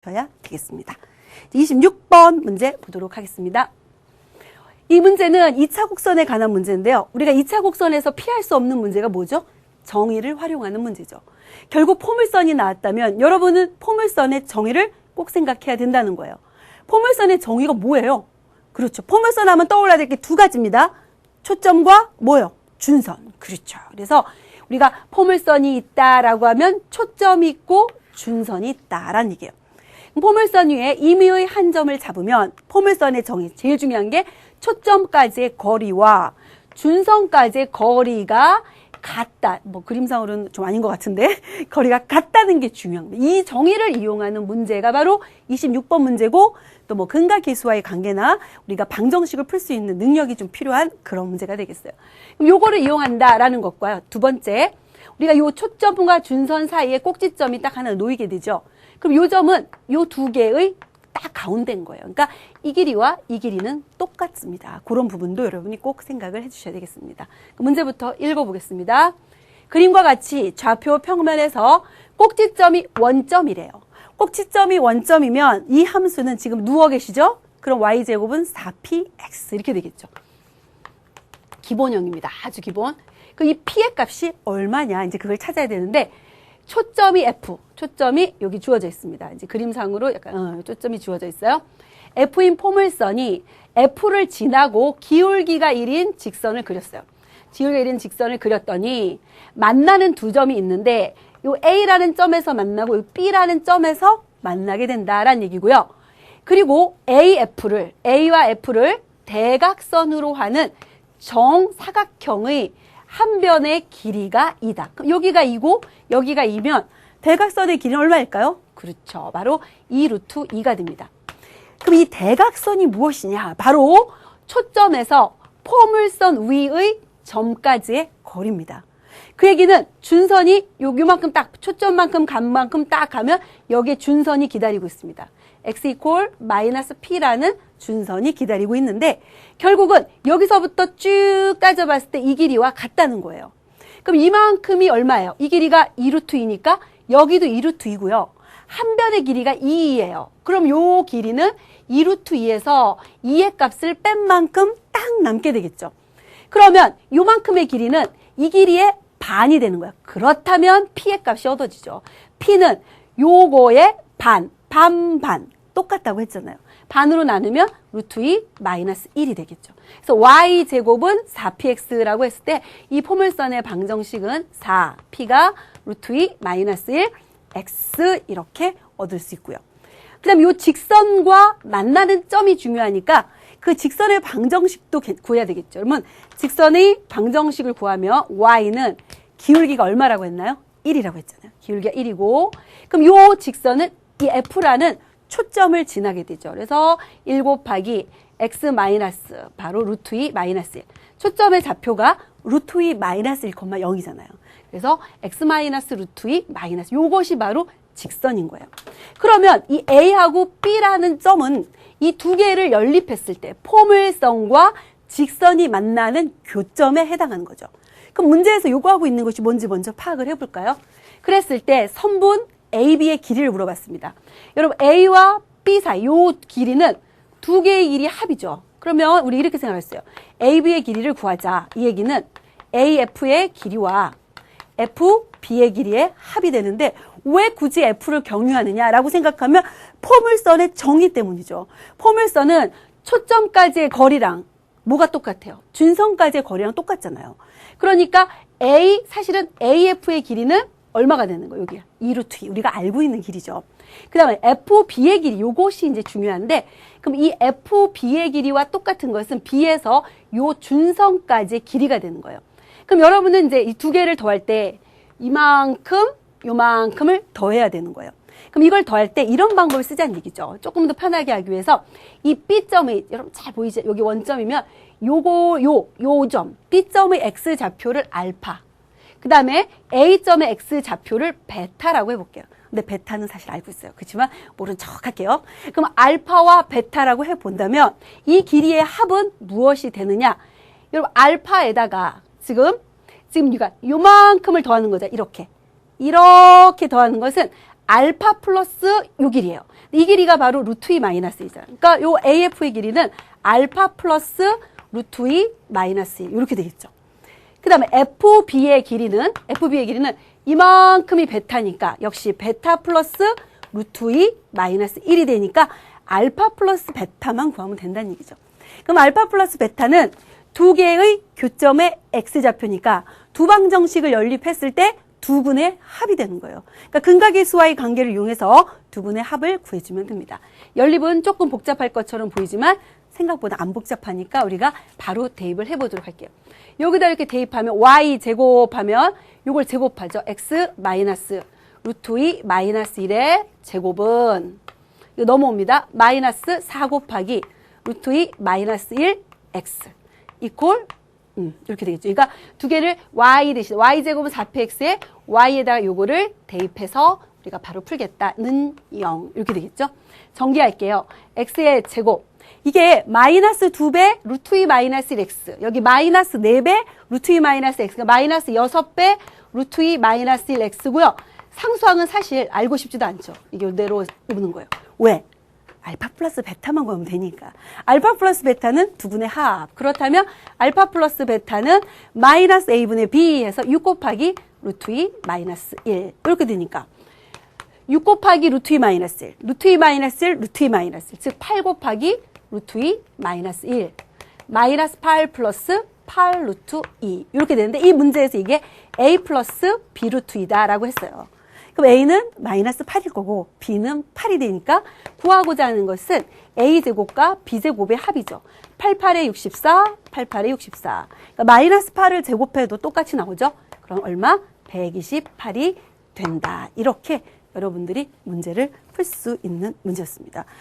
붙어야 되겠습니다. 26번 문제 보도록 하겠습니다. 이 문제는 2차 곡선에 관한 문제인데요. 우리가 2차 곡선에서 피할 수 없는 문제가 뭐죠? 정의를 활용하는 문제죠. 결국 포물선이 나왔다면 여러분은 포물선의 정의를 꼭 생각해야 된다는 거예요. 포물선의 정의가 뭐예요? 그렇죠. 포물선 하면 떠올라야 될 게 두 가지입니다. 초점과 뭐요? 준선. 그렇죠. 그래서 우리가 포물선이 있다라고 하면 초점이 있고 준선이 있다라는 얘기예요. 포물선 위에 임의의 한 점을 잡으면 포물선의 정의, 제일 중요한 게 초점까지의 거리와 준선까지의 거리가 같다. 뭐 그림상으로는 좀 아닌 것 같은데 거리가 같다는 게 중요합니다. 이 정의를 이용하는 문제가 바로 26번 문제고 또 뭐 근과 계수와의 관계나 우리가 방정식을 풀 수 있는 능력이 좀 필요한 그런 문제가 되겠어요. 그럼 요거를 이용한다라는 것과요. 두 번째, 우리가 요 초점과 준선 사이에 꼭지점이 딱 하나 놓이게 되죠. 그럼 요 점은 요 두 개의 딱 가운데인 거예요. 그러니까 이 길이와 이 길이는 똑같습니다. 그런 부분도 여러분이 꼭 생각을 해주셔야 되겠습니다. 문제부터 읽어보겠습니다. 그림과 같이 좌표 평면에서 꼭지점이 원점이래요. 꼭지점이 원점이면 이 함수는 지금 누워 계시죠? 그럼 y제곱은 4px 이렇게 되겠죠. 기본형입니다. 아주 기본. 그 이 p의 값이 얼마냐 이제 그걸 찾아야 되는데 초점이 f, 초점이 여기 주어져 있습니다. 이제 그림상으로 약간 초점이 주어져 있어요. f인 포물선이 f를 지나고 기울기가 1인 직선을 그렸어요. 기울기가 1인 직선을 그렸더니 만나는 두 점이 있는데 요 A라는 점에서 만나고 요 B라는 점에서 만나게 된다라는 얘기고요. 그리고 A와 F를 대각선으로 하는 정사각형의 한 변의 길이가 2다. 그럼 여기가 2고 여기가 2면 대각선의 길이는 얼마일까요? 그렇죠. 바로 2 루트 2가 됩니다. 그럼 이 대각선이 무엇이냐? 바로 초점에서 포물선 위의 점까지의 거리입니다. 그 얘기는 준선이 요만큼 딱 초점만큼 간 만큼 딱 가면 여기에 준선이 기다리고 있습니다. x 이퀄 마이너스 p라는 준선이 기다리고 있는데 결국은 여기서부터 쭉 따져봤을 때 이 길이와 같다는 거예요. 그럼 이만큼이 얼마예요? 이 길이가 2 루트 2니까 여기도 2 루트 2고요. 한 변의 길이가 2예요. 그럼 요 길이는 2 루트 2에서 2의 값을 뺀 만큼 딱 남게 되겠죠. 그러면 요만큼의 길이는 이 길이의 반이 되는 거야. 그렇다면 p의 값이 얻어지죠. p는 요거의 반 똑같다고 했잖아요. 반으로 나누면 루트 2 마이너스 1이 되겠죠. 그래서 y제곱은 4px라고 했을 때 이 포물선의 방정식은 4p가 루트 2 마이너스 1 x 이렇게 얻을 수 있고요. 그 다음에 이 직선과 만나는 점이 중요하니까 그 직선의 방정식도 구해야 되겠죠. 그러면 직선의 방정식을 구하면 y는 기울기가 얼마라고 했나요? 1이라고 했잖아요. 기울기가 1이고 그럼 이 직선은 이 f라는 초점을 지나게 되죠. 그래서 1 곱하기 x 마이너스 바로 루트 2 마이너스 1. 초점의 좌표가 루트 2 마이너스 1,0이잖아요. 그래서 x 마이너스 루트 2 마이너스 요것이 바로 직선인 거예요. 그러면 이 A하고 B라는 점은 이 두 개를 연립했을 때 포물선과 직선이 만나는 교점에 해당하는 거죠. 그럼 문제에서 요구하고 있는 것이 뭔지 먼저 파악을 해볼까요? 그랬을 때 선분 AB의 길이를 물어봤습니다. 여러분 A와 B 사이 요 길이는 두 개의 길이 합이죠. 그러면 우리 이렇게 생각했어요. AB의 길이를 구하자. 이 얘기는 AF의 길이와 FB의 길이의 합이 되는데 왜 굳이 F를 경유하느냐라고 생각하면 포물선의 정의 때문이죠. 포물선은 초점까지의 거리랑 뭐가 똑같아요? 준선까지의 거리랑 똑같잖아요. 그러니까 사실은 AF의 길이는 얼마가 되는 거예요? 여기 2 루트 2. 우리가 알고 있는 길이죠. 그 다음에 FB의 길이, 요것이 이제 중요한데, 그럼 이 FB의 길이와 똑같은 것은 B에서 요 준선까지의 길이가 되는 거예요. 그럼 여러분은 이제 이 두 개를 더할 때 이만큼, 요만큼을 더해야 되는 거예요. 그럼 이걸 더할 때 이런 방법을 쓰자는 얘기죠. 조금 더 편하게 하기 위해서 이 B점의, 여러분 잘 보이죠? 여기 원점이면 요 점, B점의 X좌표를 알파. 그 다음에 A점의 X좌표를 베타라고 해볼게요. 근데 베타는 사실 알고 있어요. 그렇지만 모른 척 할게요. 그럼 알파와 베타라고 해본다면 이 길이의 합은 무엇이 되느냐? 여러분 알파에다가 지금 우리가 요만큼을 더하는 거죠. 이렇게 더하는 것은 알파 플러스 요 길이에요. 이 길이가 바로 루트 2 마이너스 2잖아요. 그러니까 요 AF의 길이는 알파 플러스 루트 2 마이너스 2 이렇게 되겠죠. 그 다음에 FB의 길이는 이만큼이 베타니까 역시 베타 플러스 루트 2 마이너스 1이 되니까 알파 플러스 베타만 구하면 된다는 얘기죠. 그럼 알파 플러스 베타는 두 개의 교점의 X좌표니까 두 방정식을 연립했을 때 두 분의 합이 되는 거예요. 그러니까 근각일수와의 관계를 이용해서 두 분의 합을 구해주면 됩니다. 연립은 조금 복잡할 것처럼 보이지만 생각보다 안 복잡하니까 우리가 바로 대입을 해보도록 할게요. 여기다 이렇게 대입하면 y 제곱하면 이걸 제곱하죠. x 마이너스 루트 2 마이너스 1의 제곱은 이거 넘어옵니다. 마이너스 4 곱하기 루트 2 마이너스 1 x 이퀄 이렇게 되겠죠. 그러니까 두 개를 y 대신 y제곱은 4px에 y에다가 요거를 대입해서 우리가 바로 풀겠다는 0 이렇게 되겠죠. 정리할게요. x의 제곱 이게 마이너스 2배 루트 2 마이너스 1x 여기 마이너스 4배 루트 2 마이너스 x가 마이너스 6배 루트 2 마이너스 1x고요. 상수항은 사실 알고 싶지도 않죠. 이게 이대로 오는 거예요. 왜? 알파 플러스 베타만 구하면 되니까. 알파 플러스 베타는 두 분의 합. 그렇다면 알파 플러스 베타는 마이너스 a분의 b 해서 6 곱하기 루트 2 마이너스 1 이렇게 되니까 6 곱하기 루트 2 마이너스 1 루트 2 마이너스 1 루트 2 마이너스 1 즉 8 곱하기 루트 2 마이너스 1 마이너스 8 플러스 8 루트 2 이렇게 되는데 이 문제에서 이게 a 플러스 b 루트 2다 라고 했어요. 그럼 a는 마이너스 8일 거고 b는 8이 되니까 구하고자 하는 것은 a제곱과 b제곱의 합이죠. 88에 64, 88에 64. 그러니까 마이너스 8을 제곱해도 똑같이 나오죠. 그럼 얼마? 128이 된다. 이렇게 여러분들이 문제를 풀 수 있는 문제였습니다.